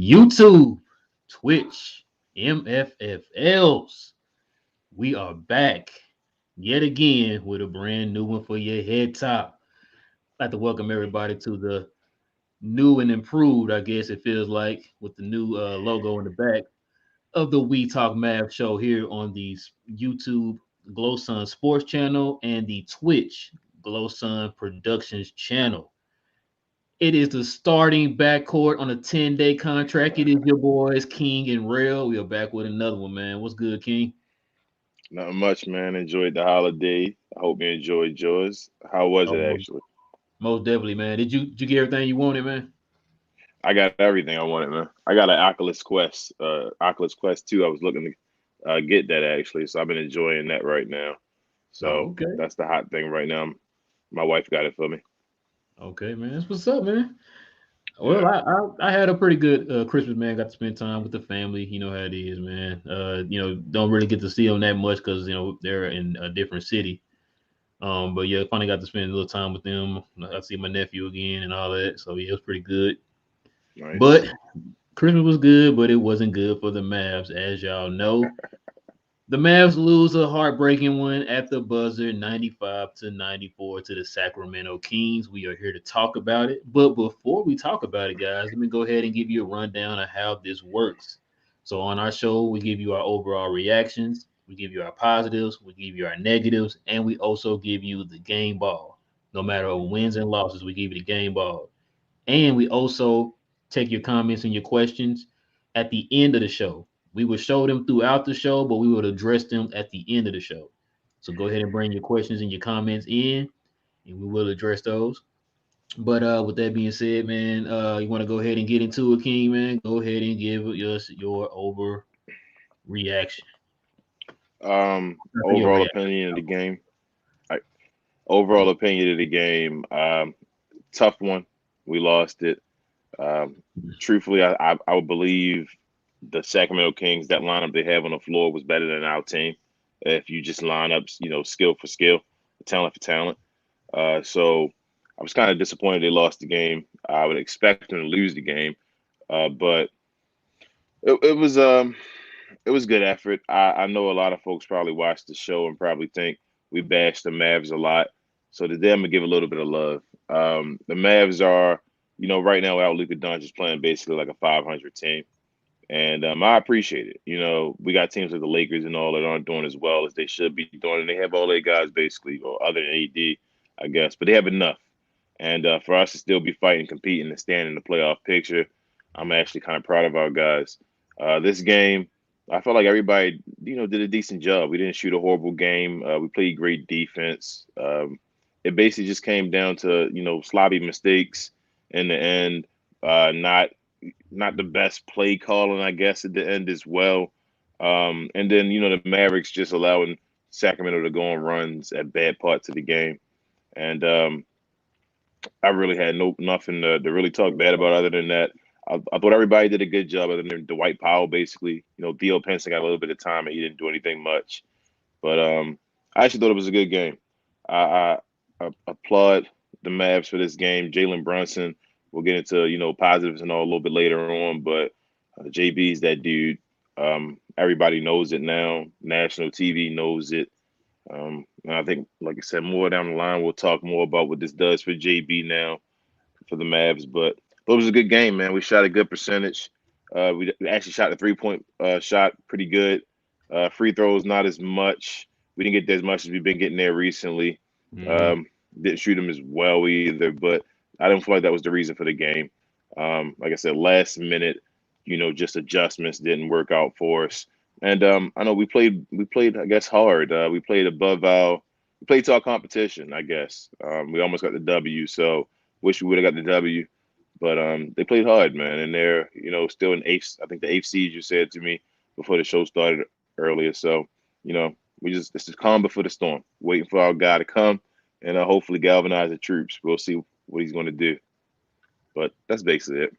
YouTube, Twitch, MFFLs. We are back yet again with a brand new one for your head top. I'd like to welcome everybody to the new and improved, I guess it feels like, with the new logo in the back of the We Talk Mavs show here on the YouTube Glow Sun Sports channel and the Twitch Glow Sun Productions channel. It is the starting backcourt on a 10-day contract. It is your boys, King and Rail. We are back with another one, man. What's good, King? Not much, man. Enjoyed the holiday. I hope you enjoyed yours. How was Oh, it most, actually? most definitely, man. Did you get everything you wanted, man? I got everything I wanted, man. I got an Oculus Quest 2. I was looking to get that actually, so I've been enjoying that right now. So Oh, okay. that's the hot thing right now. My wife got it for me. Okay, man. That's what's up, man. Well, Yeah, I had a pretty good Christmas, man. Got to spend time with the family. You know how it is, man. Don't really get to see them that much because they're in a different city. But yeah, finally got to spend a little time with them. I see my nephew again and all that. So yeah, it was pretty good. But nice. Christmas was good, but it wasn't good for the Mavs, as y'all know. The Mavs lose a heartbreaking one at the buzzer, 95-94 to the Sacramento Kings. We are here to talk about it. But before we talk about it, guys, let me go ahead and give you a rundown of how this works. So on our show, we give you our overall reactions, we give you our positives, we give you our negatives, and we also give you the game ball. No matter wins and losses, we give you the game ball. And we also take your comments and your questions at the end of the show. We would show them throughout the show, but we would address them at the end of the show. So go ahead and bring your questions and your comments in, and we will address those. But with that being said, man, you want to go ahead and get into it, King, man? Go ahead and give us your overreaction. Your Overall reaction. opinion of the game. I, Overall opinion of the game. Tough one. We lost it. Um, Truthfully, I would believe the Sacramento Kings, that lineup they have on the floor was better than our team. If you just line up, skill for skill, talent for talent. So I was kind of disappointed they lost the game. I would expect them to lose the game, but it it was good effort. I know a lot of folks probably watched the show and probably think we bashed the Mavs a lot. So today I'm gonna give a little bit of love. The Mavs are, right now without Luka Doncic playing basically like a 500 team. And I appreciate it. We got teams like the Lakers and all that aren't doing as well as they should be doing, and they have all their guys basically, or other than AD, I guess, but they have enough. And for us to still be fighting, competing, and stand in the playoff picture, I'm actually kind of proud of our guys. This game, I felt like everybody, did a decent job. We didn't shoot a horrible game. We played great defense. It basically just came down to sloppy mistakes in the end, not the best play calling, I guess, at the end as well. And then the Mavericks just allowing Sacramento to go on runs at bad parts of the game, and I really had nothing to really talk bad about other than that. I thought everybody did a good job other than Dwight Powell, basically. Theo Pinson got a little bit of time and he didn't do anything much. But I actually thought it was a good game. I applaud the Mavs for this game. Jalen Brunson, we'll get into positives and all a little bit later on, but JB's that dude. Everybody knows it now. National TV knows it. And I think, like I said, more down the line, we'll talk more about what this does for JB now for the Mavs. But it was a good game, man. We shot a good percentage. We actually shot the 3-point shot pretty good. Free throws, not as much. We didn't get as much as we've been getting there recently. Mm-hmm. Um, didn't shoot them as well either, but I don't feel like that was the reason for the game. Like I said, last minute, just adjustments didn't work out for us. And I know we played, I guess, hard. We played we played to our competition, I guess. We almost got the W, so wish we would have got the W. But they played hard, man, and they're still in eighth. I think the eighth seed you said to me before the show started earlier. So we just this is calm before the storm, waiting for our guy to come and hopefully galvanize the troops. We'll see what he's going to do. But that's basically it.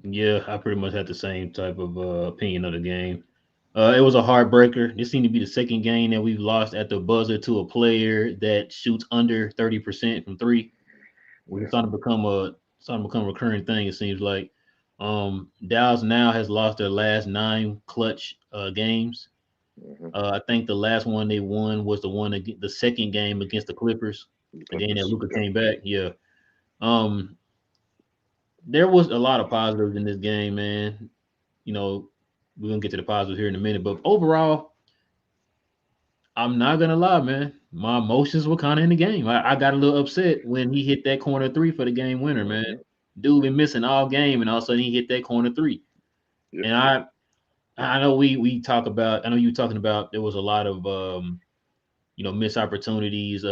Yeah, I pretty much had the same type of opinion of the game. It was a heartbreaker. This seemed to be the second game that we've lost at the buzzer to a player that shoots under 30% from three, which is Yeah. starting to become a recurring thing. It seems like. Dallas now has lost their last 9 clutch games. Hmm. I think the last one they won was the second game against the Clippers, The and then that Clippers. Luca Yep. came back. Yeah. Um, there was a lot of positives in this game, man. You know, we're gonna get to the positives here in a minute, but overall, I'm not gonna lie, man. My emotions were kind of in the game. I got a little upset when he hit that corner three for the game winner, man. Hmm. Dude been missing all game, and all of a sudden he hit that corner three. Yep. And I know we talk about. I know you talking about there was a lot of missed opportunities,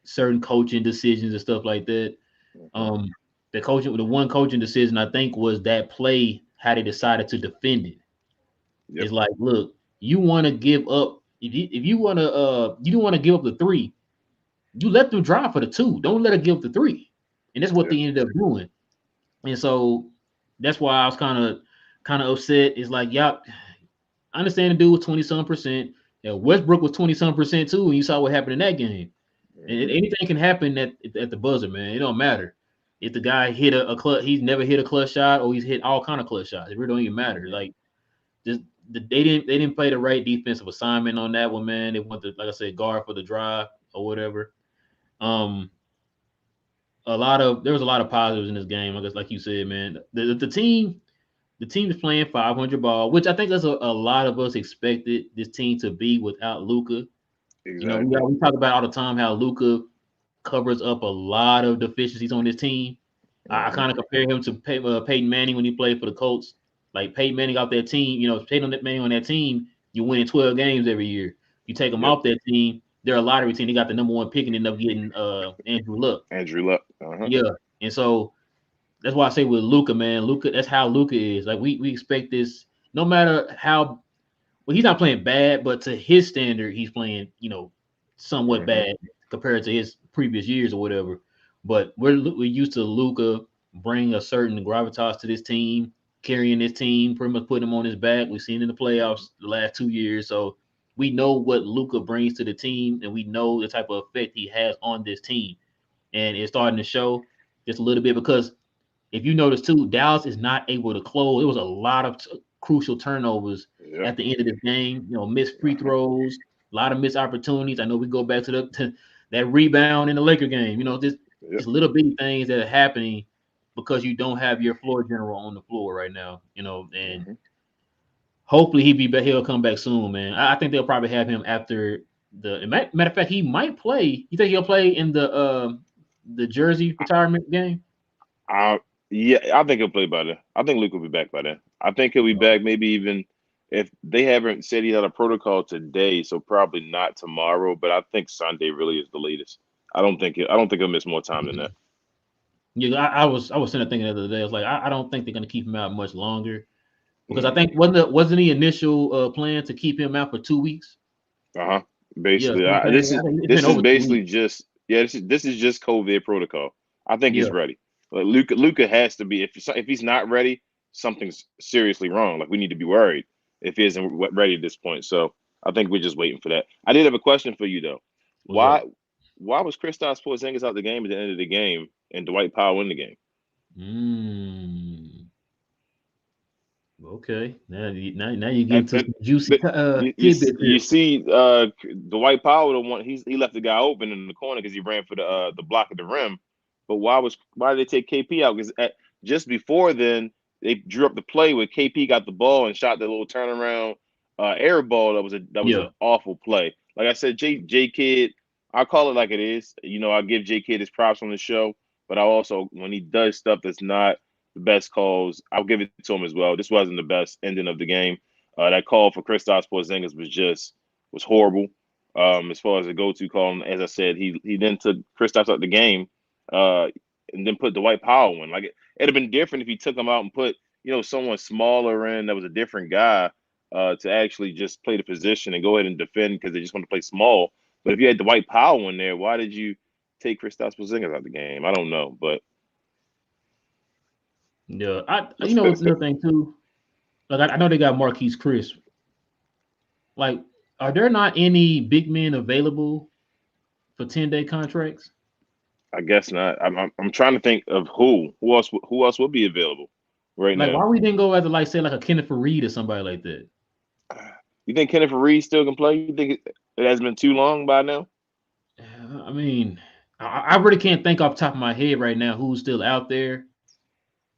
certain coaching decisions and stuff like that. Hmm. Um, the one coaching decision I think was that play how they decided to defend it. Yep. It's like, look, you want to give up if you want to you don't want to give up the three. You let them drive for the two. Don't let them give up the three, and that's what Yep. they ended up doing. And so that's why I was kind of upset. It's like, y'all, I understand the dude was 20 some percent. Yeah, Westbrook was 20 some percent too, and you saw what happened in that game. And Hmm. anything can happen at the buzzer, man. It don't matter if the guy hit a clutch. He's never hit a clutch shot, or he's hit all kind of clutch shots. It really don't even matter. Hmm. Like just they didn't play the right defensive assignment on that one, man. They want to, like I said, guard for the drive or whatever. Um, there was a lot of positives in this game. I guess, like you said, man, the team is playing 500 ball, which I think that's a lot of us expected this team to be without Luca. You know, Exactly. we talk about all the time how Luca covers up a lot of deficiencies on this team. I Hmm. kind of compare him to Peyton Manning when he played for the Colts. Like Peyton Manning off that team, Peyton Manning on that team, you're winning 12 games every year. You take him Yep. off that team, they're a lottery team. They got the number one pick and end up getting Andrew Luck. Andrew Luck. Uh-huh. Yeah, and so that's why I say with Luca, man, Luca, that's how Luca is. Like we expect this, no matter how well he's not playing bad, but to his standard, he's playing, somewhat Hmm. bad compared to his previous years or whatever. But we're used to Luca bring a certain gravitas to this team, carrying this team, pretty much putting him on his back. We've seen in the playoffs the last 2 years, so we know what Luca brings to the team, and we know the type of effect he has on this team, and it's starting to show just a little bit because if you notice too, Dallas is not able to close. There was a lot of crucial turnovers Yep. at the end of this game. Missed free Uh-huh. throws, a lot of missed opportunities. I know we go back to that rebound in the Laker game. Just Yep. little bitty things that are happening because you don't have your floor general on the floor right now. And Hmm. hopefully he be back. He'll come back soon, man. I think they'll probably have him after matter of fact, he might play. You think he'll play in the Jersey retirement game? I Yeah, I think he'll play by then. I think Luke will be back by then. I think he'll be back maybe even if they haven't said he had a protocol today, so probably not tomorrow, but I think Sunday really is the latest. I don't think he'll miss more time than that. Yeah, I was sitting there thinking the other day. I was like, I don't think they're gonna keep him out much longer because I Hmm. think wasn't the initial plan to keep him out for 2 weeks? Uh-huh. Yeah, Basically, so I'm saying I think it's been this is over 2 weeks. basically just yeah, this is just COVID protocol. I think Yeah, he's ready. Like Luca has to be if he's not ready, something's seriously wrong. Like we need to be worried if he isn't ready at this point. So I think we're just waiting for that. I did have a question for you though. what's up? Why was Kristaps Porzingis out the game at the end of the game and Dwight Powell in the game? Mm, okay, now you get into And some juicy but tidbits you here. see Dwight Powell the one he left the guy open in the corner because he ran for the block of the rim. But why did they take KP out? Because just before then they drew up the play where KP got the ball and shot the little turnaround air ball that was Yeah, an awful play. Like I said, J Kid, I call it like it is. I give J Kid his props on the show, but I also when he does stuff that's not the best calls, I'll give it to him as well. This wasn't the best ending of the game. That call for Kristaps Porzingis was horrible. As far as the go-to call, as I said, he then took Kristaps out the game, uh, and then put Dwight Powell in. Like it'd have been different if he took him out and put someone smaller in that was a different guy to actually just play the position and go ahead and defend because they just want to play small. But if you had Dwight Powell in there, why did you take Kristaps Porzingis out the game? I don't know, but yeah. Another thing too. Like I know they got Marquise Chris. Like, are there not any big men available for 10-day contracts? I guess not. I'm trying to think of who else would be available. right Like, now. why we didn't go after like say like a Kenneth Reed or somebody like that? You think Kenneth Reed still can play? You think it has been too long by now? I mean, I really can't think off the top of my head right now who's still out there.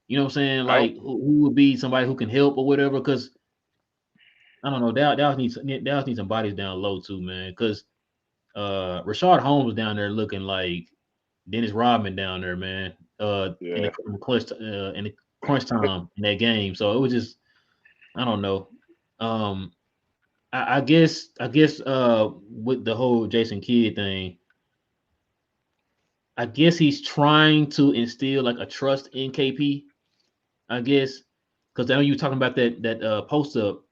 You know what I'm saying? I don't. Like who would be somebody who can help or whatever? Because I don't know. Dallas needs some bodies down low too, man. Because Rashard Holmes was down there looking like Dennis Rodman down there, man. In Yeah. the crunch time in that game. So it was just I don't know. Um, I guess with the whole Jason Kidd thing, I guess he's trying to instill like a trust in KP. I guess because I know you were talking about that post up.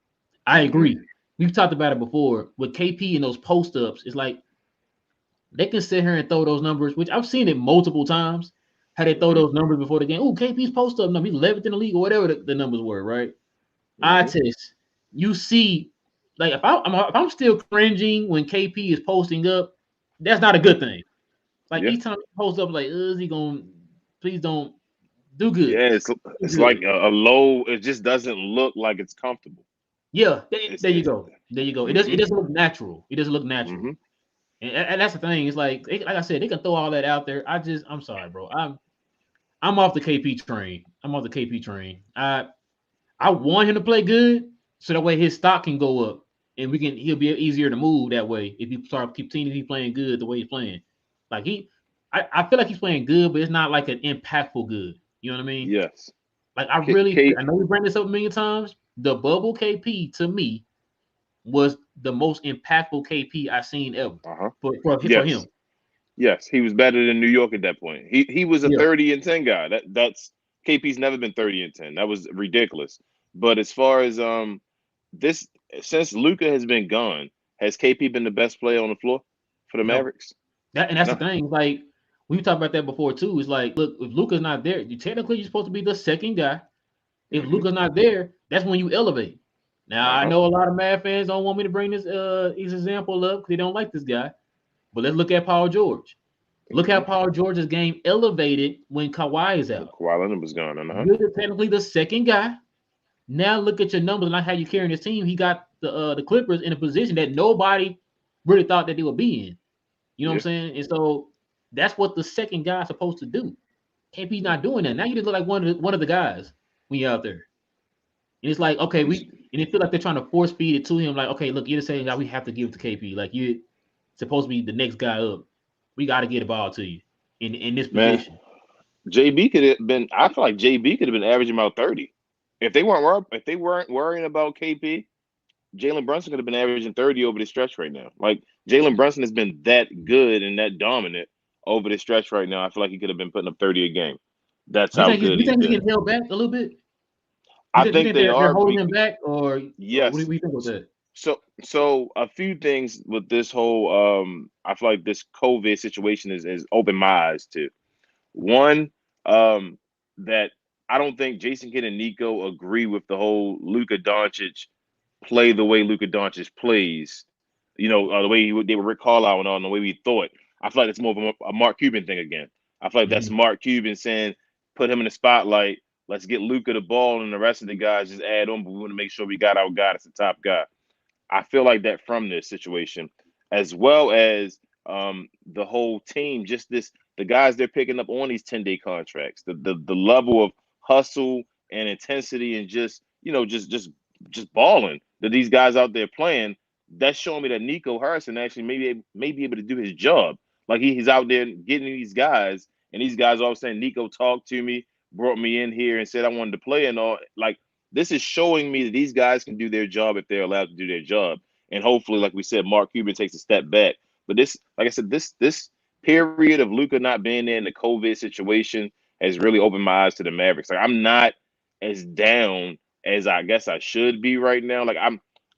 I Hmm. agree. We've talked about it before with KP and those post ups. It's like they can sit here and throw those numbers, which I've seen it multiple times. How they throw Hmm. those numbers before the game. Oh, KP's post up number, he's 11th in the league or whatever the numbers were, right? Eye Hmm. test. You see, like if I'm still cringing when KP is posting up, that's not a Hmm. good thing. Like Yeah. each time he posts up, like, is he going? Please don't do good. Yeah. Do It's like good. a low. It just doesn't look like it's comfortable. Yeah, It's there you it. go. There you go. It Hmm. doesn't look natural. It doesn't look natural. Hmm. And that's the thing. It's like I said, they can throw all that out there. I'm sorry, bro. I'm off the KP train. I'm off the KP train. I want him to play good so that way his stock can go up and he'll be easier to move that way if you start continue playing good the way he's playing. Like I feel like he's playing good, but it's not like an impactful good. You know what I mean? Yes. Like K. I know we bring this up a million times. The bubble KP to me was the most impactful KP I've seen ever Uh huh. for Yes. him. Yes. He was better than New York at that point. He was a Yeah, 30-10 guy. That's KP's never been 30-10. That was ridiculous. But as far as this since Luca has been gone, has KP been the best player on the floor for the no, Mavericks? that's the No. thing. Like we talked about that before too. It's like, look, if Luca's not there, you're supposed to be the second guy. If Hmm. Luca's not there, that's when you elevate. Now Uh I huh. know a lot of Mad fans don't want me to bring this example up because they don't like this guy. But let's look at Paul George. Look how Hmm. Paul George's game elevated when Kawhi is When out. Kawhi Leonard was gone. Uh huh. You're technically the second guy. Now look at your numbers, like how you carrying this team. He got the Clippers in a position that nobody really thought that they would be in. You know what I'm Yeah. saying? And so that's what the second guy is supposed to do. KP's not doing that. Now you just look like one of the guys when you're out there. And it's like, okay, He's and it feel like they're trying to force feed it to him. Like, okay, look, you're the same guy. We have to give it to KP. Like you're supposed to be the next guy up. We got to get the ball to you in this man. position. JB could have been. I feel like JB could have been averaging about 30. If they weren't worrying about KP, Jalen Brunson could have been averaging 30 over the stretch right now. Like Jalen Brunson has been that good and that dominant over the stretch right now. I feel like he could have been putting up 30 a game. That's how good You he's think he's been. getting held back a little bit? I You think think they they're are. holding him back, or what Yes. do you think with that? So a few things with this whole I feel like this COVID situation is opened my eyes to. One, um, that I don't think Jason Kidd and Nico agree with the whole Luka Doncic play the way Luka Doncic plays. You know, the way they were Rick Carlisle and all, and the way we thought. I feel like it's more of a Mark Cuban thing again. I feel like that's Mhm. Mark Cuban saying, put him in the spotlight. Let's get Luka the ball, and the rest of the guys just add on. But we want to make sure we got our guy that's the top guy. I feel like that from this situation, as well as the whole team, just the guys they're picking up on these 10-day contracts, the level of hustle and intensity and just just balling that these guys out there playing. That's showing me that Nico Harrison actually may be able to do his job. Like he's out there getting these guys, and these guys all of a sudden Nico talked to me, brought me in here, and said I wanted to play and all. Like this is showing me that these guys can do their job if they're allowed to do their job. And hopefully, like we said, Mark Cuban takes a step back. But this, like I said, this period of Luca not being there in the COVID situation has really opened my eyes to the Mavericks. Like I'm not as down as I guess I should be right now. Like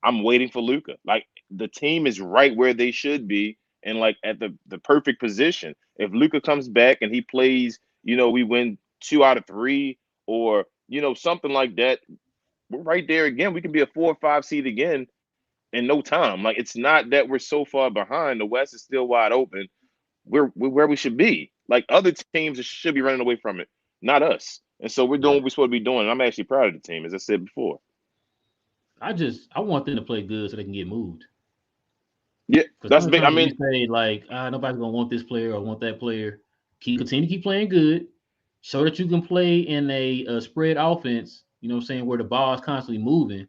I'm waiting for Luca. Like the team is right where they should be and like at the perfect position. If Luca comes back and he plays, we win 2 out of 3 or something like that, we're right there again. We can be a 4 or 5 seed again in no time. Like it's not that we're so far behind. The West is still wide open. We're where we should be. Like other teams should be running away from it, not us. And so we're doing Yeah. what we're supposed to be doing. And I'm actually proud of the team, as I said before. I want them to play good so they can get moved. Yeah, Because that's big. I sometimes we mean, say like, nobody's gonna want this player or want that player. Continue to keep playing good. Show that you can play in a spread offense. You know what I'm saying, where the ball is constantly moving.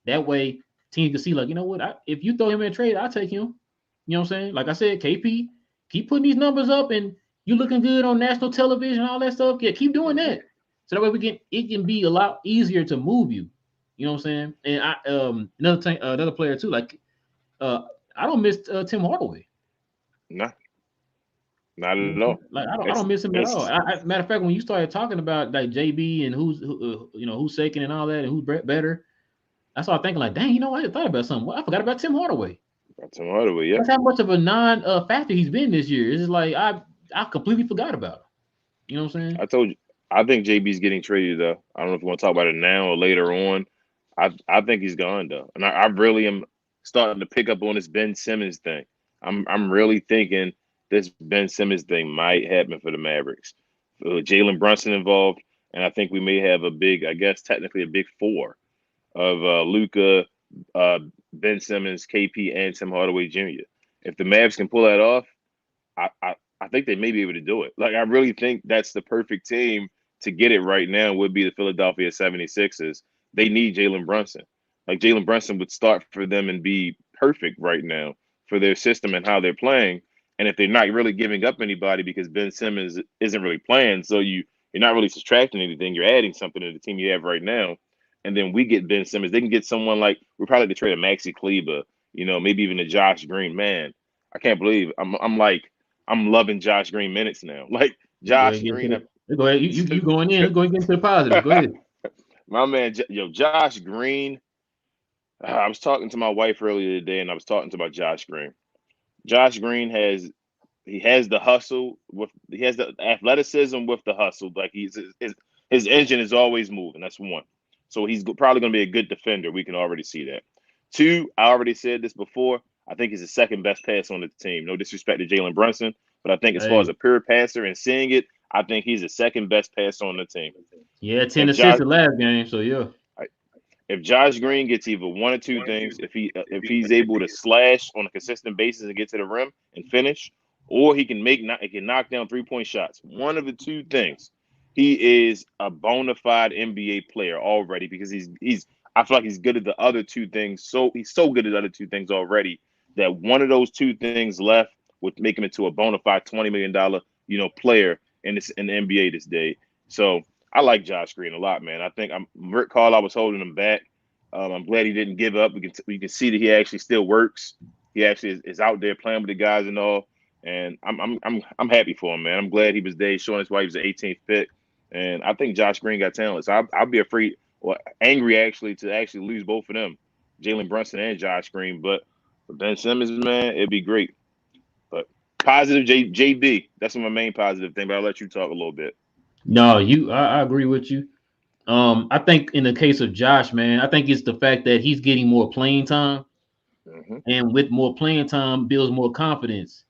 That way, teams can see like, you know what? If you throw him in a trade, I'll take him. You know what I'm saying? Like I said, KP, keep putting these numbers up, and you looking good on national television, all that stuff. Yeah, keep doing mhm. that. So that way it can be a lot easier to move you. You know what I'm saying? And another player too. Like uh, I don't miss Tim Hardaway. Nah, not You at know, all. like I don't It's miss him at all. it's Matter of fact, when you started talking about like JB and who's second and all that and who's better, I started thinking like, dang, I thought about something. Well, I forgot about Tim Hardaway. Tim Hardaway. Yeah, That's how much of a non factor he's been this year. It's just like I completely forgot about him. You know what I'm saying? I told you. I think JB's getting traded though. I don't know if you want to talk about it now or later on. I think he's gone though, and I really am starting to pick up on this Ben Simmons thing. I'm really thinking this Ben Simmons thing might happen for the Mavericks. Jalen Brunson involved, and I think we may have a big, I guess technically a big four of Luca, uh, Ben Simmons, KP, and Tim Hardaway Jr. If the Mavs can pull that off, I think they may be able to do it. Like, I really think that's the perfect team to get it right now would be the Philadelphia 76ers. They need Jalen Brunson. Like, Jalen Brunson would start for them and be perfect right now for their system and how they're playing. And if they're not really giving up anybody because Ben Simmons isn't really playing, so you're not really subtracting anything, you're adding something to the team you have right now. And then we get Ben Simmons. They can get someone like we probably could trade a Maxi Kleber, maybe even a Josh Green. Man, I can't believe I'm like I'm loving Josh Green minutes now. Like Go ahead Josh and get into Green, the. Go ahead. You going in? Go ahead and get into the positives. Go ahead. my man, Josh Green. I was talking to my wife earlier today, and I was talking to about Josh Green. Josh Green has the hustle with he has the athleticism with the hustle. Like his engine is always moving. That's one. So he's probably going to be a good defender. We can already see that. Two, I already said this before. I think he's the second best passer on the team. No disrespect to Jalen Brunson, but I think as far as Hey, a pure passer and seeing it, I think he's the second best passer on the team. yeah, 10 If assists Josh the last game. So yeah, if Josh Green gets either one or two things, if he's able to slash on a consistent basis and get to the rim and finish, or he can knock down 3-point shots. One of the two things, he is a bona fide NBA player already because he's I feel like he's good at the other two things. So he's so good at the other two things already that one of those two things left would make him into a bona fide $20 million player in the NBA this day. So I like Josh Green a lot, man. I think I'm Rick Carlisle was holding him back. I'm glad he didn't give up. We can see that he actually still works. He actually is out there playing with the guys and all. And I'm happy for him, man. I'm glad he was there, showing his why he was the 18th pick. And I think Josh Green got talent. So I'll be afraid or angry actually to actually lose both of them, Jalen Brunson and Josh Green. But for Ben Simmons, man, it'd be great. But positive JB, that's my main positive thing. But I'll let you talk a little bit. no, I agree with you. I think in the case of Josh, man, I think it's the fact that he's getting more playing time, Hmm. and with more playing time builds more confidence.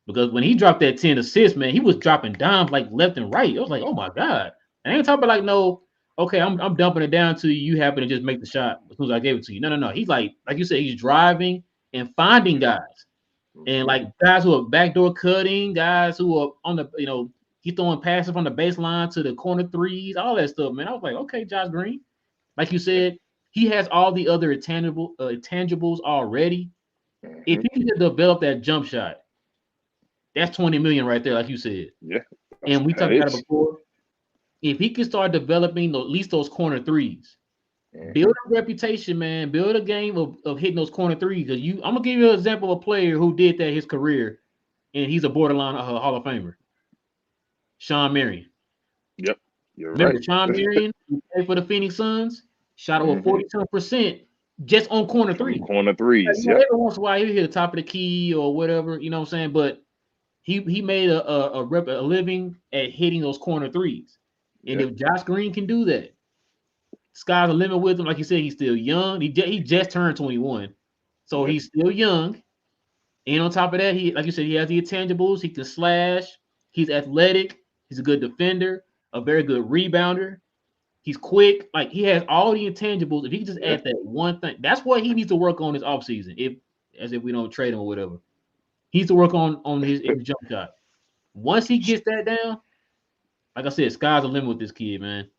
Because when he dropped that 10 assists, man, he was dropping dimes like left and right. I was like, oh my God. I ain't talking about like no, okay, I'm dumping it down to you. You happen to just make the shot as soon as I gave it to you. No, no, no. He's like you said, he's driving and finding guys. And Hmm. like guys who are backdoor cutting, guys who are on the, he's throwing passes from the baseline to the corner threes, all that stuff, man. I was like, okay, Josh Green. Like you Yeah. said, he has all the other intangibles already. If Hmm. he can just develop that jump shot, that's 20 million right there, like you said. Yeah. And we That talked about it is. before. If he can start developing at least those corner threes, build Hmm. a reputation, man. Build a game of hitting those corner threes. Because I'm gonna give you an example of a player who did that his career, and he's a borderline Hall of Famer. Sean Marion. Yep. You're right. Remember Sean Marion, who played for the Phoenix Suns, shot over Hmm. 47% just on corner From threes. corner threes. Yep. Every once in a while he'll hit the top of the key or whatever, you know what I'm saying? But he made a living at hitting those corner threes. And Yeah. if Josh Green can do that, sky's the limit with him. Like you said, he's still young. He just turned 21, so Yeah. he's still young. And on top of that, he like you said, he has the intangibles. He can slash. He's athletic. He's a good defender. a very good rebounder. He's quick. Like he has all the intangibles. If he can just Yeah. add that one thing, that's what he needs to work on this offseason. If as if we don't trade him or whatever. He needs to work on his jump shot. Once he gets that down, like I said, sky's the limit with this kid, man.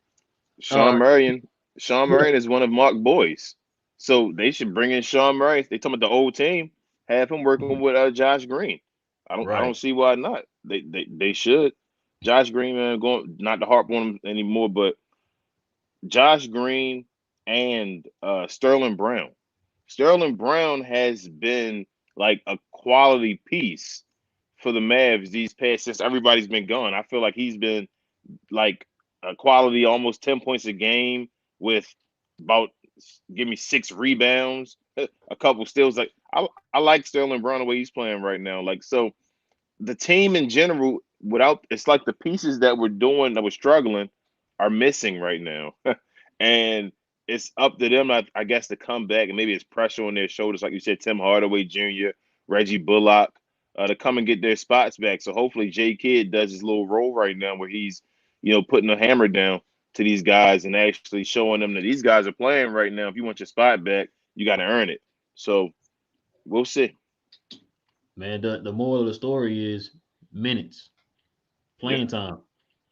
Sean Uh Marion. Sean yeah, Marion is one of Mark boys, so they should bring in Sean Marion. They talking about the old team, have him working with Josh Green. I don't right. see why not. They should. Josh Green, man, going not to harp on him anymore, but Josh Green and Sterling Brown. Sterling Brown has been like a quality piece for the Mavs these past since everybody's been gone. I feel like he's been like a quality almost 10 points a game with about give me 6 rebounds, a couple steals. Like I like Sterling Brown the way he's playing right now. Like so the team in general, without it's like the pieces that we're doing that we're struggling are missing right now. And it's up to them, I guess, to come back and maybe it's pressure on their shoulders, like you said, Tim Hardaway Jr., Reggie Bullock, to come and get their spots back. So hopefully J Kidd does his little role right now where he's, putting a hammer down to these guys and actually showing them that these guys are playing right now. If you want your spot back, you got to earn it. So we'll see. Man, the moral of the story is minutes, Yep. playing time.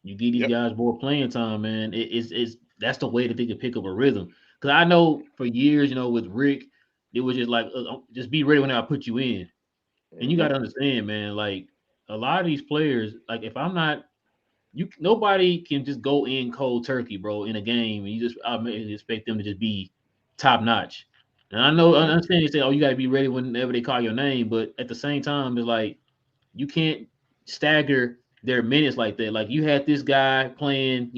You give these Yep. guys more playing time, man. It's that's the way that they can pick up a rhythm. Because I know for years, with Rick, it was just like just be ready when I put you in. And you got Hmm. to understand, man. Like a lot of these players, like if I'm not, nobody can just go in cold turkey, bro, in a game, and you just expect them to just be top notch. And I Hmm. understand they say, oh, you got to be ready whenever they call your name, but at the same time, it's like you can't stagger their minutes like that. Like you had this guy playing,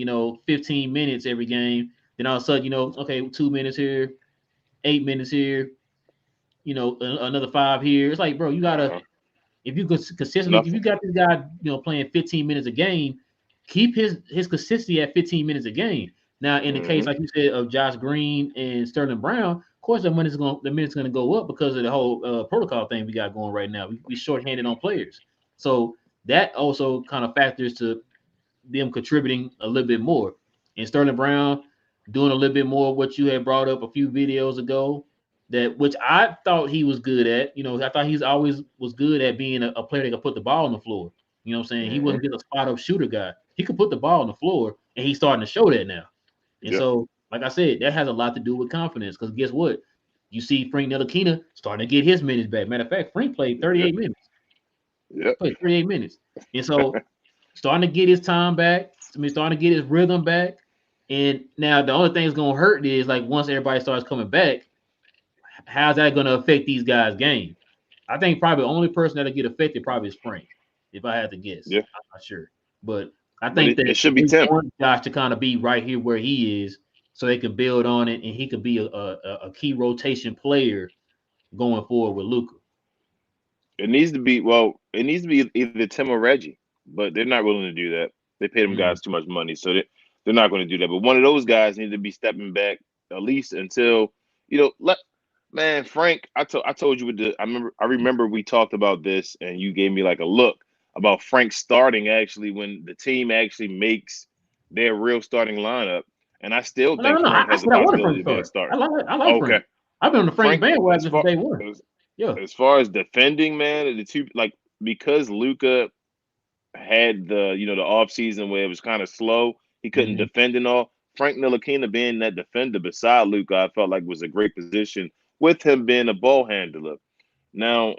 15 minutes every game. Then all of a sudden, okay, 2 minutes here, 8 minutes here, another five here. It's like, bro, you gotta Uh-huh. if you could It's consistently, if you nothing. got this guy, playing 15 minutes a game, keep his consistency at 15 minutes a game. Now, in the case, Hmm. like you said, of Josh Green and Sterling Brown, of course, the minutes going to go up because of the whole protocol thing we got going right now. We shorthanded on players, so that also kind of factors to them contributing a little bit more. And Sterling Brown doing a little bit more of what you had brought up a few videos ago, that which I thought he was good at. I thought he's always was good at being a player that could put the ball on the floor. You know what I'm saying? He Hmm. wasn't just a spot up shooter guy. He could put the ball on the floor, and he's starting to show that now. And Yep. so, like I said, that has a lot to do with confidence. Because guess what? You see Frank Ntilikina starting to get his minutes back. Matter of fact, Frank played Yep. 38 minutes. Yep. Played 38 minutes. And so starting to get his time back. I mean, starting to get his rhythm back. And now the only thing that's gonna hurt is like once everybody starts coming back, how's that gonna affect these guys' game? I think probably the only person that'll get affected probably is Frank, if I had to guess. Yeah. I'm not sure. But I But think it that should be they Tim. want Josh to kind of be right here where he is so they can build on it and he could be a key rotation player going forward with Luca. It needs to be either Tim or Reggie, but they're not willing to do that. They pay them Mm. guys too much money, so they're not going to do that. But one of those guys need to be stepping back at least until let man Frank. I told you with the I remember we talked about this and you gave me like a look about Frank starting actually when the team actually makes their real starting lineup, and I still No, no, think no. Frank I has a said I wanted possibility Frank to of being a start. start. I like Okay, Frank. I've been on the Frank Frank bandwagon from day one. Yeah. as far as defending, man, the two like because Luca had the off season where it was kind of slow, he couldn't Hmm. defend and all. Frank Ntilikina being that defender beside Luca, I felt like was a great position with him being a ball handler. Now,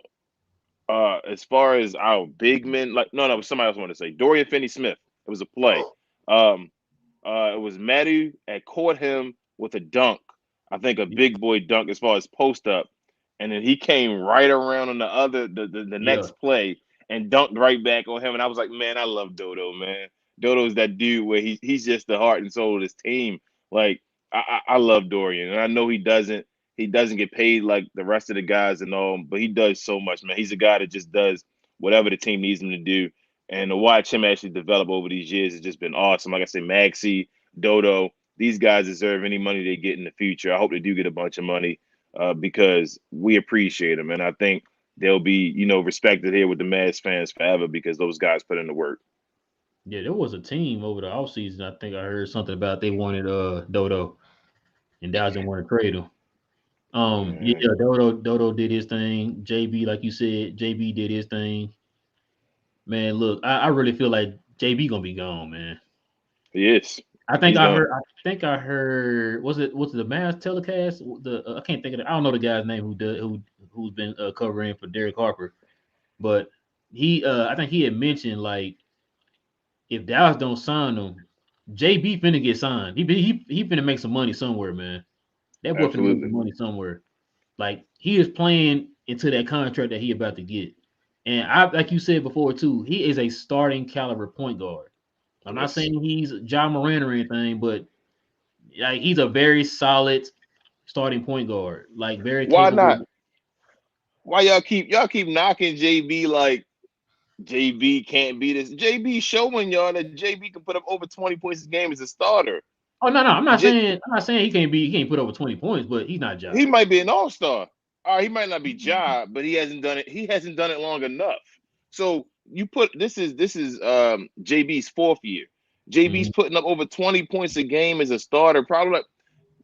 as far as our big men, like no, it was somebody else wanted to say Dorian Finney-Smith. It was a play. Um, it was Matty had caught him with a dunk. I think a big boy dunk as far as post up, and then he came right around on the Yeah. next play and dunked right back on him. And I was like, man, I love Dodo, man. Dodo's that dude where he's just the heart and soul of this team. Like I love Dorian, and I know he doesn't get paid like the rest of the guys and all, but he does so much, man. He's a guy that just does whatever the team needs him to do. And to watch him actually develop over these years has just been awesome. Like I said, Maxi, Dodo, these guys deserve any money they get in the future. I hope they do get a bunch of money because we appreciate them. And I think they'll be respected here with the Mavs fans forever because those guys put in the work. Yeah, there was a team over the offseason. I think I heard something about they wanted Dodo, and Dallas didn't want to trade him. Yeah, Mm, Dodo did his thing. JB, like you said, JB did his thing. Man, look, I really feel like JB gonna be gone, man. he is. I think He's I gone. heard. I think I heard. Was it the Mavs telecast? The I can't think of. I don't know the guy's name who's been covering for Derek Harper, but he I think he had mentioned like if Dallas don't sign him, JB finna get signed. He finna make some money somewhere, man. That boy finna make some Absolutely. money somewhere. Like he is playing into that contract that he about to get. And I like you said before too, he is a starting caliber point guard. I'm not Yes. saying he's John Moran or anything, but like he's a very solid starting point guard, like very Why not? capable. Why y'all keep knocking JB like JB can't be this? JB showing y'all that JB can put up over 20 points a game as a starter. Oh no, no, J- I'm not saying he can't put over 20 points, but he's not he John. might be an all-star. He might not be job, but he hasn't done it. He hasn't done it long enough. So you put this is JB's fourth year. JB's Mhm. putting up over 20 points a game as a starter, probably like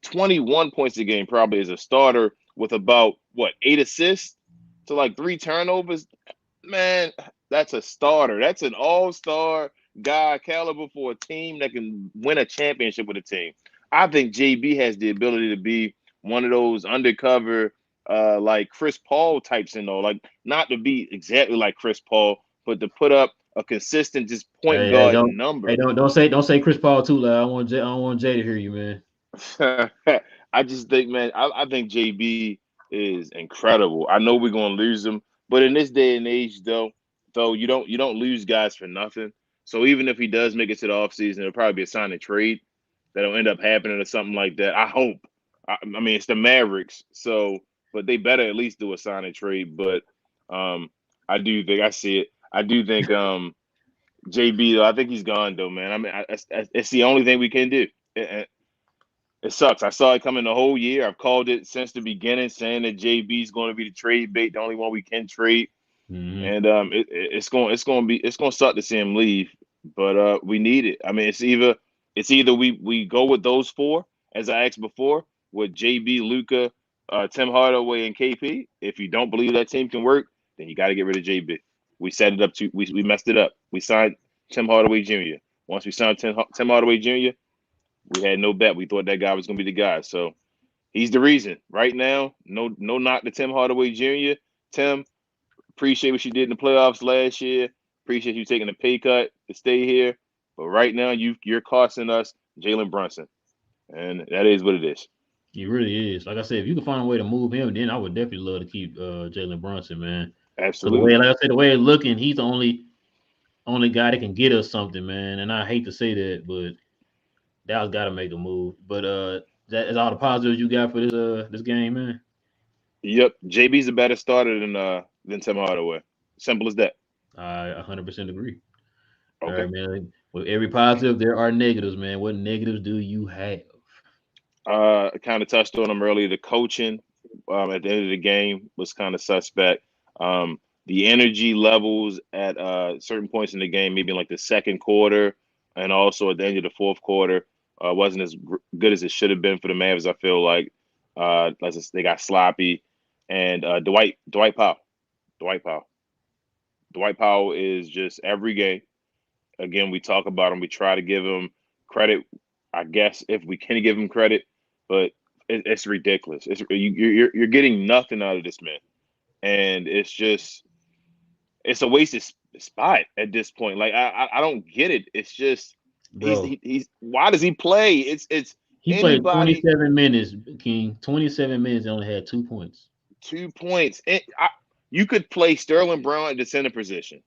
21 points a game, probably as a starter with about what 8 assists to like 3 turnovers. Man, that's a starter. That's an all-star guy caliber for a team that can win a championship with a team. I think JB has the ability to be one of those undercover like Chris Paul types and all. Like not to be exactly like Chris Paul, but to put up a consistent just point Hey, hey, guard don't hey number. don't say Chris Paul too loud. I don't want Jay to hear you, man. I just think, man, I think JB is incredible. I know we're gonna lose him, but in this day and age, though you don't lose guys for nothing. So even if he does make it to the offseason, it'll probably be a sign of trade that'll end up happening or something like that. I hope. I mean, it's the Mavericks, so but they better at least do a sign and trade. But um, I do think I see it. I do think JB though. I think he's gone though, man. I mean, it's the only thing we can do. It sucks. I saw it coming the whole year. I've called it since the beginning, saying that JB is going to be the trade bait, the only one we can trade, Hmm. and it's going to suck to see him leave, but we need it. I mean, it's either we go with those four as I asked before with JB, Luca, Tim Hardaway, and KP. If you don't believe that team can work, then you got to get rid of JB. We set it up to we messed it up. We signed Tim Hardaway Jr. Once we signed Tim Hardaway Jr., we had no bet. We thought that guy was going to be the guy. So he's the reason. Right now, no knock to Tim Hardaway Jr. Tim, appreciate what you did in the playoffs last year. Appreciate you taking a pay cut to stay here. But right now, you're costing us Jalen Brunson, and that is what it is. He really is. Like I said, if you can find a way to move him, then I would definitely love to keep Jalen Brunson, man. Because the way, Absolutely. like I said, the way it's looking, he's the only guy that can get us something, man. And I hate to say that, but Dallas got to make a move. But that is all the positives you got for this game, man. Yep. JB's a better starter than Tim Hardaway. Simple as that. I 100% agree. All Okay. right, man. With every positive, there are negatives, man. What negatives do you have? I kind of touched on them earlier. The coaching at the end of the game was kind of suspect. The energy levels at certain points in the game, maybe in like the second quarter, and also at the end of the fourth quarter, wasn't as good as it should have been for the Mavs. I feel like they got sloppy, and Dwight Powell, Dwight Powell, Dwight Powell is just every game. Again, we talk about him. We try to give him credit, I guess, if we can give him credit, but it's ridiculous. You're getting nothing out of this man, and it's a wasted spot at this point. Like I don't get it. It's just Bro, he's why does he play? It's he played anybody 27 minutes, King. 27 minutes, and only had 2 points. 2 points. You could play Sterling Brown at the center position.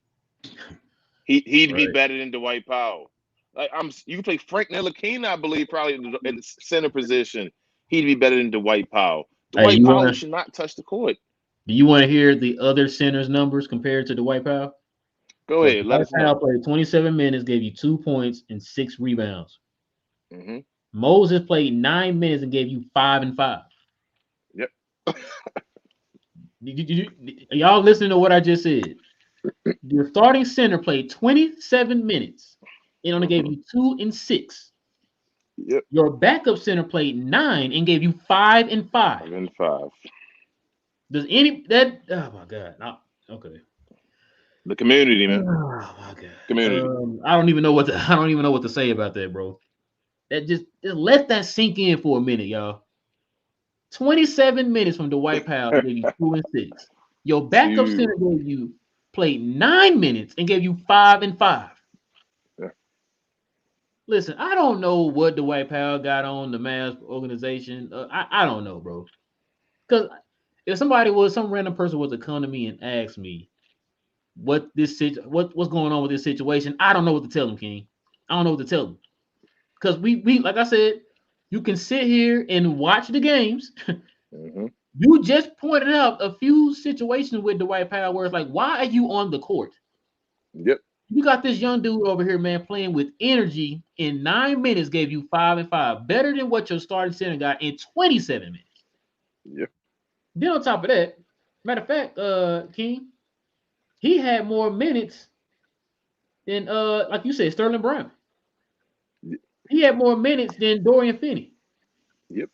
He'd be Right. better than Dwight Powell. Like you can play Frank Ntilikina, I believe, probably at the center position. He'd be better than Dwight Powell. Hey, Dwight Powell should not touch the court. do you want to hear the other center's numbers compared to Dwight Powell? Go So ahead, let Dwight us Powell know. played 27 minutes, gave you 2 points and 6 rebounds. Hmm. Moses played 9 minutes and gave you 5 and 5. Yep. Y'all listening to what I just said? Your starting center played 27 minutes. It only gave Hmm. you 2 and 6. Yep. Your backup center played 9 and gave you 5 and 5. And then 5. Does any that? Oh my god! No, okay. The community, man. Oh my god. Community. I don't even know what to. I don't even know what to say about that, bro. That just let that sink in for a minute, y'all. 27 minutes from Dwight Powell gave you 2 and 6. Your backup center Two. gave you played 9 minutes and gave you 5 and 5. Yeah. Listen, I don't know what Dwight Powell got on the Mavs organization. I don't know, bro. Because if some random person was to come to me and ask me what's going on with this situation, I don't know what to tell them, King. I don't know what to tell them. Because we like I said, you can sit here and watch the games. Hmm. You just pointed out a few situations with Dwight Powell where it's like, why are you on the court? Yep. You got this young dude over here, man, playing with energy. In 9 minutes, gave you 5 and 5, better than what your starting center got in 27 minutes. Yep. Then on top of that, matter of fact, King, he had more minutes than like you said, Sterling Brown. He had more minutes than Dorian Finney. Yep.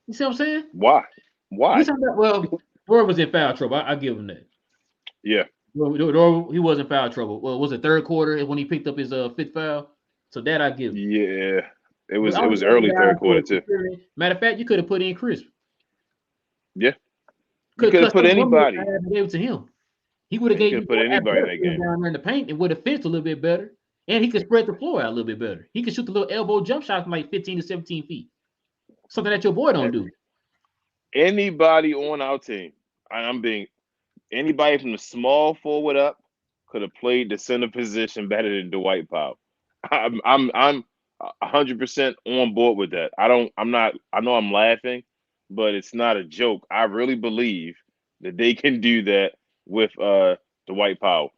You see what I'm saying? Why? We Why? talking about Dorian was in foul trouble. I give him that. Yeah. He was in foul trouble. Well, was it third quarter when he picked up his fifth foul? So that I give him. Yeah. It But was it all the was other early third guys quarter were too. matter of fact, you could have put in Chris. Yeah. You Could could have have cut put some number anybody. and gave it to him. He would have And you gave could you have put more anybody in that athleticism game. down there in the paint and would have finished a little bit better. And he could spread the floor out a little bit better. He could shoot the little elbow jump shot from like 15 to 17 feet. Something that your boy don't A- do. Anybody on our team. I'm being anybody from the small forward up could have played the center position better than Dwight Powell. I'm 100% on board with that. I'm not. I know I'm laughing, but it's not a joke. I really believe that they can do that with Dwight Powell.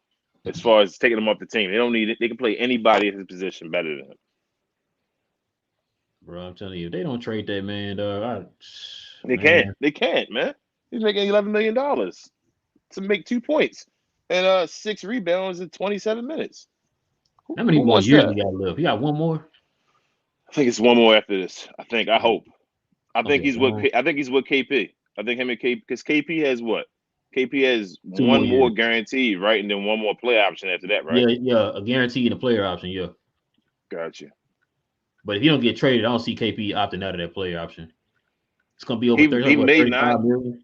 As far as taking him off the team, they don't need it. They can play anybody in his position better than him. Bro, I'm telling you, if they don't trade that man, dog, They can't. man. They can't, man. He's making $11 million to make 2 points and 6 rebounds in 27 minutes. Who, How many who more wants years he that? got left? He got one more. I think it's one more after this. I think. I Oh, hope. I think okay, he's with. I think he's with KP. I think him and KP because KP has what? KP has two one more more years. guaranteed, right, and then one more play option after that, right? Yeah, yeah, a guarantee and a player option, yeah. Gotcha. But if you don't get traded, I don't see KP opting out of that player option. It's gonna be over He 30, he what, may not. 35 million.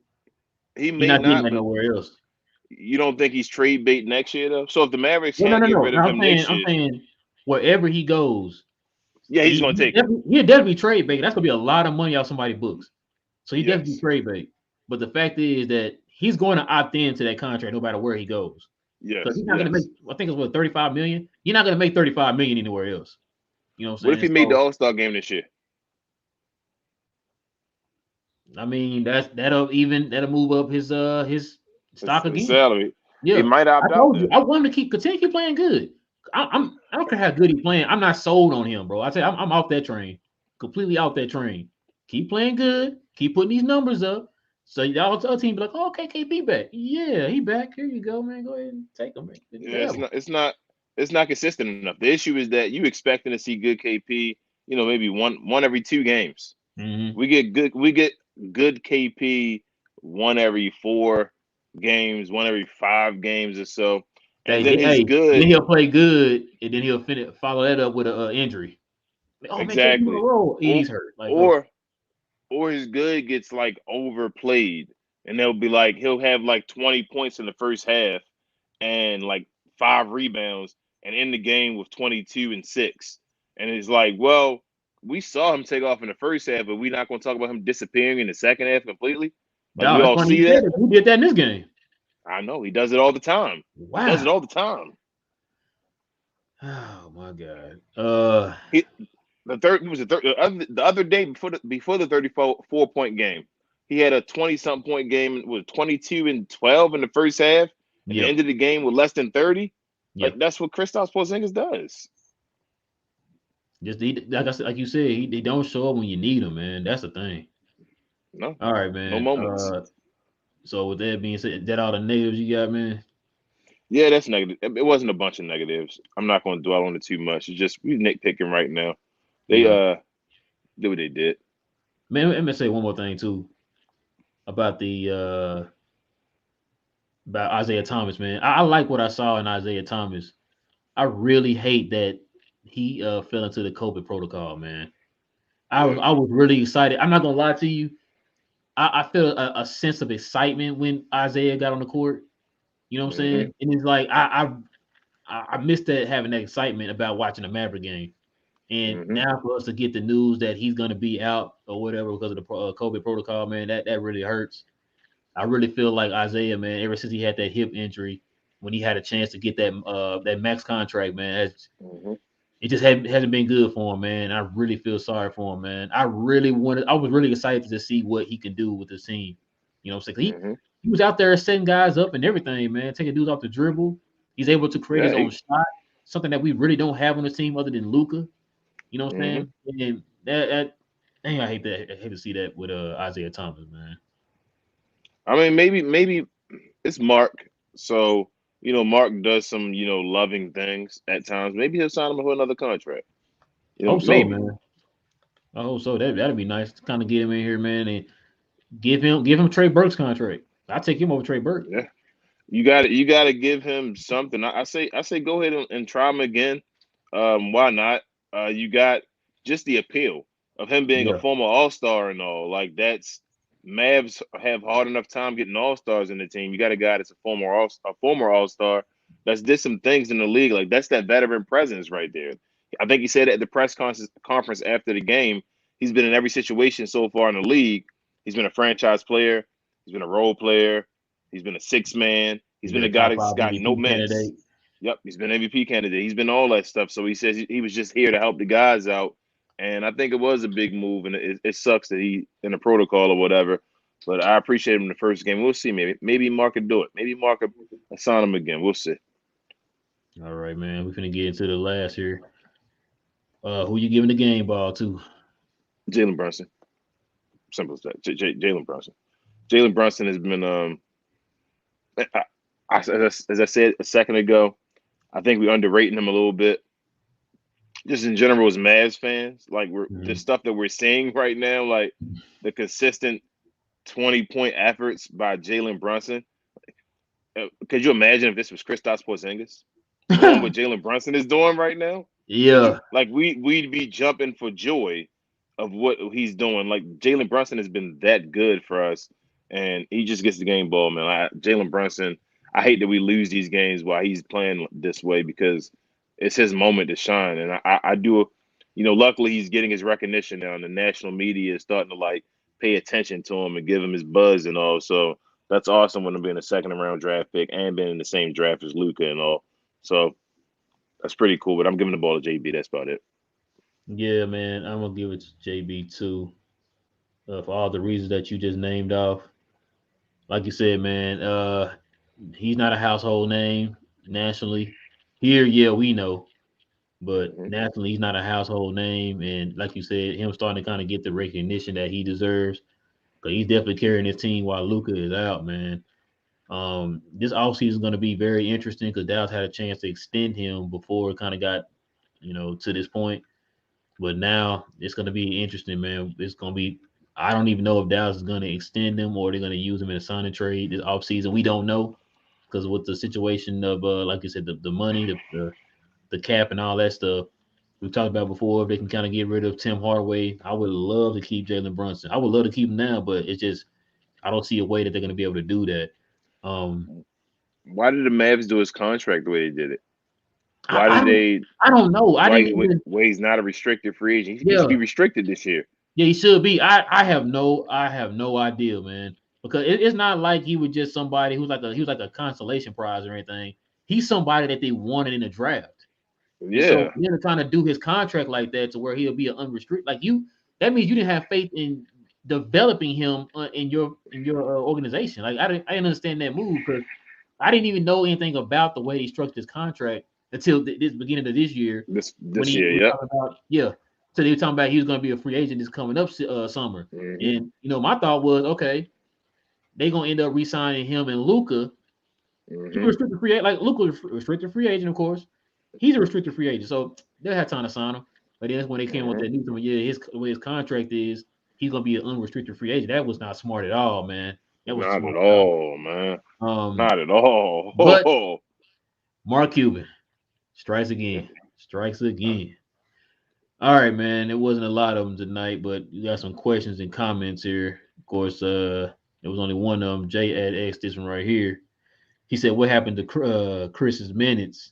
He He's may not getting not. that But nowhere else. you don't think he's trade bait next year though? So if the Mavericks No, no, can't no, get no. rid No, of I'm him saying, next I'm year, saying, wherever he goes, yeah, he's going to take it. he'll definitely trade bait. That's gonna be a lot of money off somebody's books. So he definitely Yes. trade bait. But the fact is that he's going to opt into that contract no matter where he goes. Because Yes. he's not going to make, Yes. I think it's what, 35 million. You're not going to make 35 million anywhere else. You know what What I'm if saying? he made the So All Star game this year? I mean, that'll move up his stock His again. salary. He Yeah, might I opt out told you then. I want him to continue playing good. I don't care how good he's playing. I'm not sold on him, bro. I say I'm off that train, completely off that train. Keep playing good. Keep putting these numbers up. So y'all other team be like, oh, okay, KP back. Yeah, he back. Here you go, man. Go ahead and take him, man. You can Yeah, have him. it's not consistent enough. The issue is that you expecting to see good KP, maybe one every 2 games. Mm-hmm. We get good KP one every 4 games, one every 5 games or so. And then his Hey, then good he'll play good, and then he'll follow that up with a injury. Like, oh man, KP on the exactly. roll. Or He's hurt. Like, okay, or or his good gets like overplayed. And they'll be like he'll have like 20 points in the first half and like 5 rebounds and end the game with 22 and 6. And it's like, well, we saw him take off in the first half, but we're not going to talk about him disappearing in the second half completely. Like dog. we That's all funny you see said that. that. Who did that in this game? I know he does it all the time. He does it Wow. all the time. Oh my god. He the third was the other day before the 34 point game. He had a 20 something point game with 22 and 12 in the first half. At the Yeah, end of the game with less than 30. yeah. Like that's what Kristaps Porzingis does. Just like I said, like you said, they don't show up when you need them, man. That's the thing. No, All right, no man. moments. So with that being said, that all the negatives you got, man. Yeah, that's negative. It wasn't a bunch of negatives. I'm not going to dwell on it too much. It's just we nitpicking right now. They Yeah, did what they did. man. Let me say one more thing too about the about Isaiah Thomas, man. I like what I saw in Isaiah Thomas. I really hate that he fell into the COVID protocol, man. Yeah. I was really excited. I'm not gonna lie to you. I feel a sense of excitement when Isaiah got on the court. You know what I'm Hmm. saying? And it's like I missed that having that excitement about watching a Maverick game. And Hmm. now for us to get the news that he's going to be out or whatever because of the COVID protocol, man, that really hurts. I really feel like Isaiah, man, ever since he had that hip injury, when he had a chance to get that max contract, man, Hmm. it just hasn't been good for him, man. I really feel sorry for him, man. I was really excited to see what he can do with the team. You know what I'm saying? Hmm. He was out there setting guys up and everything, man, taking dudes off the dribble. He's able to create his Yeah. own shot, something that we really don't have on the team other than Luca. You know what I'm Hmm. saying? And that dang, I hate that. I hate to see that with Isaiah Thomas, man. I mean, maybe it's Mark. So Mark does some loving things at times. Maybe he'll sign him for another contract. Hope so, Maybe. man. I hope so. That'd be nice to kind of get him in here, man, and give him Trey Burke's contract. I take him over Trey Burke. Yeah. You got to give him something. I say go ahead and try him again. Why not? You got just the appeal of him being a Yeah. former All Star and all. Like that's Mavs have hard enough time getting All Stars in the team. You got a guy that's a former All Star that's did some things in the league. Like that's that veteran presence right there. I think he said at the conference after the game. He's been in every situation so far in the league. He's been a franchise player. He's been a role player. He's been a six man. He's He's been been a a guy top that's five got no MVP minutes. candidate. Yep, he's been MVP candidate. He's been all that stuff. So he says he was just here to help the guys out, and I think it was a big move. And it sucks that he in the protocol or whatever. But I appreciate him in the first game. We'll see. Maybe Mark could do it. Maybe Mark could assign him again. We'll see. All right, man. We're finna get into the last here. Who you giving the game ball to? Jalen Brunson, simple as that. Jalen Brunson. Jalen Brunson has been I, as I said a second ago. I think we're underrating him a little bit. Just in general as Mavs fans, like we're the Mhm. stuff that we're seeing right now, like the consistent 20-point efforts by Jalen Brunson. Could you imagine if this was Kristaps Porzingis doing what Jalen Brunson is doing right now? Could you Yeah, like we'd be jumping for joy of what he's doing. Like Jalen Brunson has been that good for us, and he just gets the game ball, man. Jalen Brunson. I hate that we lose these games while he's playing this way because it's his moment to shine, and I do. Luckily he's getting his recognition now, and the national media is starting to like pay attention to him and give him his buzz and all. So that's awesome when I'm being a second round draft pick and being in the same draft as Luca and all. So that's pretty cool. But I'm giving the ball to JB. That's about it. yeah, man. I'm gonna give it to JB too. For all the reasons that you just named off. Like you said, man, he's not a household name nationally. Here, yeah, we know, but Hmm. nationally, he's not a household name. And like you said, him starting to kind of get the recognition that he deserves, because he's definitely carrying his team while Luca is out, man. This offseason is going to be very interesting because Dallas had a chance to extend him before it kind of got, to this point. But now it's going to be interesting, man. It's going to be. I don't even know if Dallas is going to extend him or they're going to use him in a signing trade this offseason. We don't know because with the situation of, like you said, the money, the cap, and all that stuff we've talked about before. If they can kind of get rid of Tim Hardaway, I would love to keep Jalen Brunson. I would love to keep him now, but it's just I don't see a way that they're going to be able to do that. Um, Why did the Mavs do his contract the way they did it? I, Why I did don't they? I don't know. I Why didn't he's even. why he's not a restricted free agent? He should Yeah, be restricted this year. yeah, he should be. I have no idea, man. Because it's not like he was just somebody who's like a consolation prize or anything. He's somebody that they wanted in the draft. And so Yeah, they're trying to do his contract like that to where he'll be an unrestricted. Like you, that means you didn't have faith in developing him in your organization. Like I didn't understand that move because I didn't even know anything about the way he structured his contract until this beginning of this year when this he year. was Yep. talking about So they were talking about he was going to be a free agent this coming up summer. Hmm. And my thought was okay, they're gonna end up re-signing him and Luca He's a Hmm. restricted free agent. Like Luka was a restricted free agent, of course. He's a restricted free agent, so they had time to sign him. But then that's when they came with Hmm. that news. Yeah, his the way his contract is, he's gonna be an unrestricted free agent. That was not smart at all, man. That was a Not smart at call. all, man. Um, Not at all. but Mark Cuban strikes Yeah. again. Strikes again. All right, man. There wasn't a lot of them tonight, but you got some questions and comments here. Of course, there was only one of them. Jay had asked this one right here. He said, "What happened to Chris's minutes?"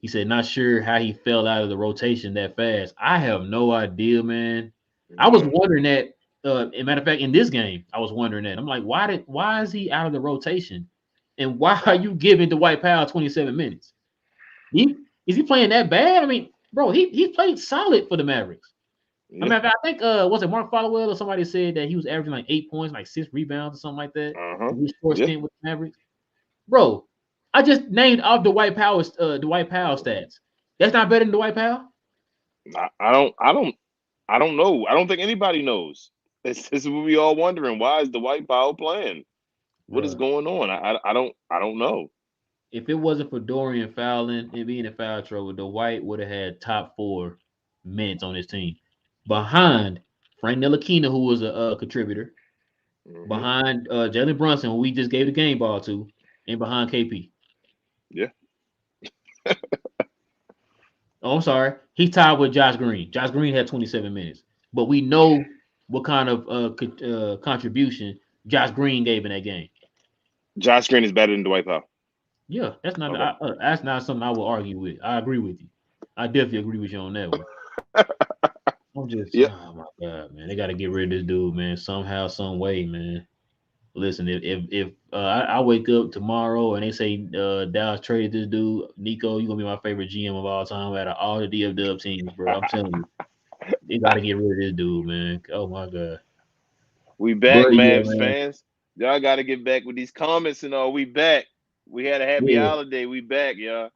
He said, "Not sure how he fell out of the rotation that fast." I have no idea, man. I was Yeah. wondering that. As a matter of fact, in this game, I was wondering that. I'm like, why is he out of the rotation, and why are you giving Dwight Powell 27 minutes? He is he playing that bad? I mean, bro, he played solid for the Mavericks. I Yeah. mean, I think was it Mark Followell or somebody said that he was averaging like 8 points, like 6 rebounds or something like that Uh-huh. in his short Yeah. stint with the Mavericks. Bro, I just named off Dwight Powell stats. That's not better than Dwight Powell, I don't know. I don't think anybody knows. This is what we all wondering. Why is the White Powell playing? What is bro. going on? I don't know. If it wasn't for Dorian fouling and being in foul trouble, Dwight would have had top 4 minutes on his team, behind Frank Ntilikina, who was a contributor, Hmm. behind Jalen Brunson, who we just gave the game ball to, and behind KP. Yeah. Oh, I'm sorry. He tied with Josh Green. Josh Green had 27 minutes, but we know what kind of contribution Josh Green gave in that game. Josh Green is better than Dwight Powell. Yeah, Okay. that's not something I will argue with. I agree with you. I definitely agree with you on that one. I'm just, Yeah. oh my god, man, they got to get rid of this dude, man, somehow, some way, man. Listen, if I wake up tomorrow and they say Dallas traded this dude, Nico, you gonna be my favorite GM of all time out of all the DFW teams, bro. I'm telling you. They got to get rid of this dude, man. Oh my god. We back, But yeah, Mavs man. fans. Y'all got to get back with these comments and all. We back. We had a happy Yeah. holiday. We back, y'all.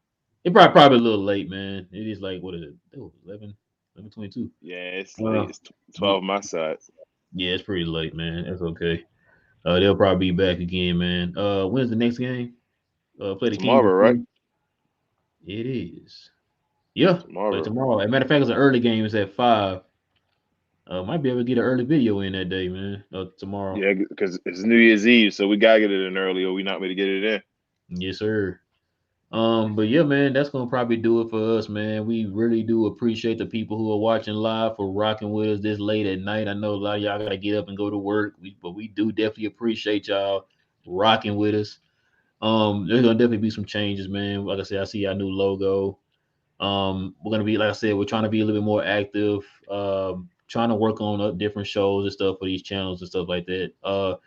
It probably a little late, man. It is like what is it? Oh, 11:22. Yeah, it's late. Uh, It's yeah, 12 my side. yeah, it's pretty late, man. That's okay. They'll probably be back again, man. When's the next game? Play the Kings Tomorrow, at right? 3. It is. Yeah, play Tomorrow. tomorrow. As a matter of fact, it's an early game. It's at 5. Might be able to get an early video in that day, man. Tomorrow. Yeah, because it's New Year's Eve, so we gotta get it in early, or we not going to get it in. Yes, sir. But yeah, man, that's gonna probably do it for us, man. We really do appreciate the people who are watching live for rocking with us this late at night. I know a lot of y'all gotta get up and go to work, but we do definitely appreciate y'all rocking with us. There's gonna definitely be some changes, man. Like I said, I see our new logo. We're gonna be, like I said, we're trying to be a little bit more active. Trying to work on different shows and stuff for these channels and stuff like that.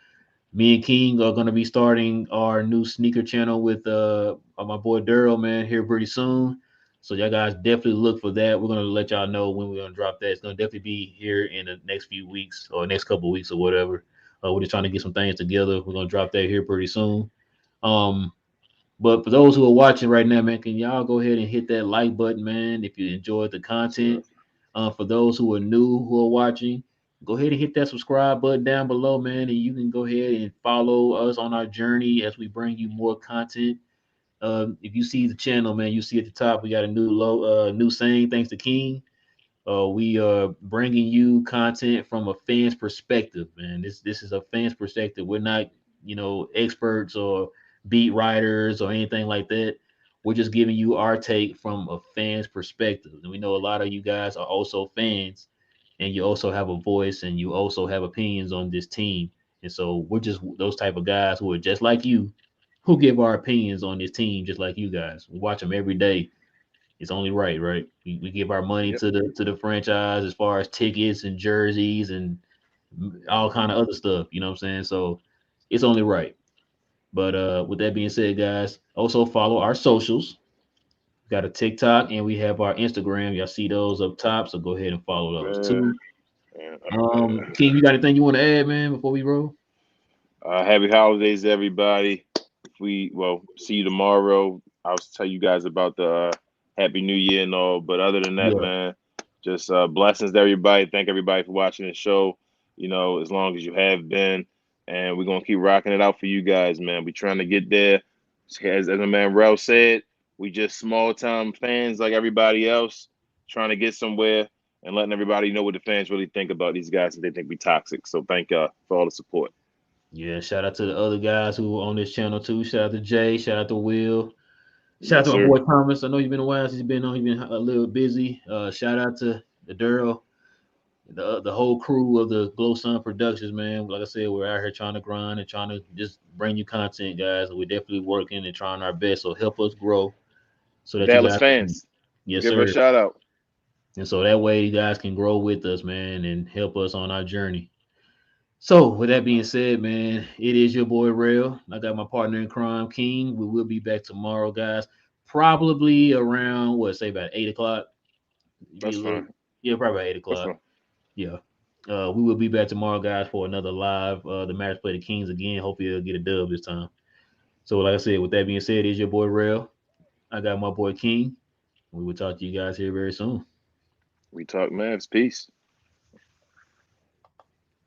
Me and King are gonna be starting our new sneaker channel with my boy Daryl, man, here pretty soon. So y'all guys definitely look for that. We're gonna let y'all know when we're gonna drop that. It's gonna definitely be here in the next few weeks or next couple of weeks or whatever. We're just trying to get some things together. We're gonna drop that here pretty soon. Um, but for those who are watching right now, man, can y'all go ahead and hit that like button, man, if you enjoyed the So, content. For those who are new who are watching, go ahead and hit that subscribe button down below, man, and you can go ahead and follow us on our journey as we bring you more content. If you see the channel, man, you see at the top we got a new saying. Thanks to King. We are bringing you content from a fan's perspective, man. This is a fan's perspective. We're not, experts or beat writers or anything like that. We're just giving you our take from a fan's perspective. And we know a lot of you guys are also fans, and you also have a voice, and you also have opinions on this team. And so we're just those type of guys who are just like you, who give our opinions on this team, just like you guys. We watch them every day. It's only right, right? We give our money yep. to the franchise as far as tickets and jerseys and all Hmm. kind of other stuff. You know what I'm saying? So it's only right. But with that being said, guys, also follow our socials. We got a TikTok and we have our Instagram. Y'all see those up top, so go ahead and follow those Man, too. man, King, you got anything you want to add, man, before we roll? happy holidays, everybody. If we see you tomorrow. I'll tell you guys about the Happy New Year and all. But other than that, Yeah, man, just blessings to everybody. Thank everybody for watching the show. As long as you have been, and we're gonna keep rocking it out for you guys, man. We're trying to get there. As the man Rel said, we just small time fans like everybody else, trying to get somewhere and letting everybody know what the fans really think about these guys and they think we toxic. So thank y'all for all the support. Yeah, shout out to the other guys who were on this channel too. Shout out to Jay. Shout out to Will. Shout out Yes, to my sir. boy Thomas. I know you've been a while since you've been on. You've been a little busy. Shout out to the Daryl, the whole crew of the Glow Sun Productions, man. Like I said, we're out here trying to grind and trying to just bring you content, guys. We're definitely working and trying our best. So help us grow so that you Dallas guys can, fans, yes, give her a sir. shout out. And so that way you guys can grow with us, man, and help us on our journey. So, with that being said, man, it is your boy Rail. I got my partner in crime, King. We will be back tomorrow, guys. Probably around what, say about 8 o'clock. Be That's a little, fine. yeah, probably about eight That's o'clock. fine. Yeah. We will be back tomorrow, guys, for another live. The Mavericks play the Kings again. Hope you'll get a dub this time. So, like I said, with that being said, it is your boy Rail. I got my boy King. We will talk to you guys here very soon. We talk Mavs. Peace.